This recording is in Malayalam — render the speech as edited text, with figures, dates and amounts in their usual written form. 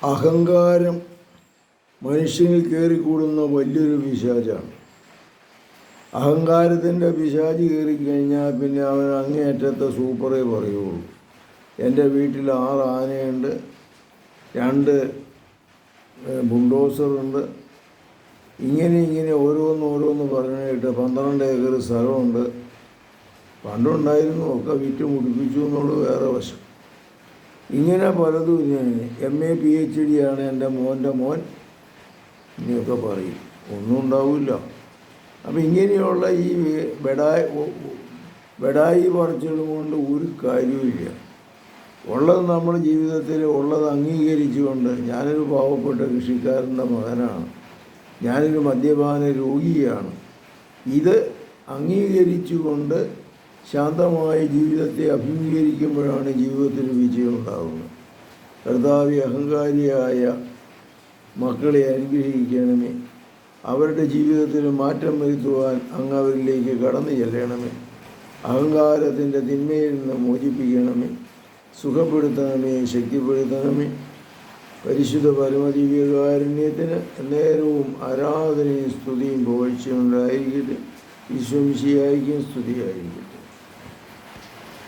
അഹങ്കാരം മനുഷ്യനിൽ കയറിക്കൂടുന്ന വലിയൊരു പിശാചാണ്. അഹങ്കാരത്തിൻ്റെ പിശാച് കയറിക്കഴിഞ്ഞാൽ പിന്നെ അവൻ അങ്ങേയറ്റത്തെ സൂപ്പറേ പറയുള്ളൂ. എൻ്റെ വീട്ടിൽ 6 ആനയുണ്ട്, 2 ബുൾഡോസറുണ്ട്, ഇങ്ങനെ ഓരോന്ന് പറഞ്ഞിട്ട് 12 ഏക്കർ സ്ഥലമുണ്ട്. പണ്ടുണ്ടായിരുന്നു, ഒക്കെ വിറ്റ് മുടിപ്പിച്ചു എന്നുള്ളത് വേറെ വശം. ഇങ്ങനെ പലതും MA PhD ആണ് എൻ്റെ മോൻ്റെ മോൻ ഇനിയൊക്കെ പറയും, ഒന്നും ഉണ്ടാവില്ല. അപ്പം ഇങ്ങനെയുള്ള ഈ ബെഡായി പറച്ചിലും കൊണ്ട് ഒരു കാര്യവുമില്ല. ഉള്ളത് നമ്മുടെ ജീവിതത്തിൽ ഉള്ളത് അംഗീകരിച്ചുകൊണ്ട്, ഞാനൊരു പാവപ്പെട്ട കൃഷിക്കാരൻ്റെ മകനാണ്, ഞാനൊരു മദ്യപാന രോഗിയാണ്, ഇത് അംഗീകരിച്ചുകൊണ്ട് ശാന്തമായ ജീവിതത്തെ അഭിമുഖീകരിക്കുമ്പോഴാണ് ജീവിതത്തിൽ വിജയം ഉണ്ടാകുന്നത്. കർത്താവേ, അഹങ്കാരിയായ മക്കളെ അനുഗ്രഹിക്കണമേ. അവരുടെ ജീവിതത്തിൽ മാറ്റം വരുത്തുവാൻ അങ്ങ് അവരിലേക്ക് കടന്നു ചെല്ലണമേ. അഹങ്കാരത്തിൻ്റെ തിന്മയിൽ നിന്ന് മോചിപ്പിക്കണമേ, സുഖപ്പെടുത്തണമേ, ശക്തിപ്പെടുത്തണമേ. പരിശുദ്ധ പരമദിവ്യകാരുണ്യത്തിന് നേരവും ആരാധനയും സ്തുതിയും പുകഴ്ചയും ഉണ്ടായിരിക്കട്ടെ. ഈശോ മിശിഹായ്ക്കും സ്തുതിയായിരിക്കും.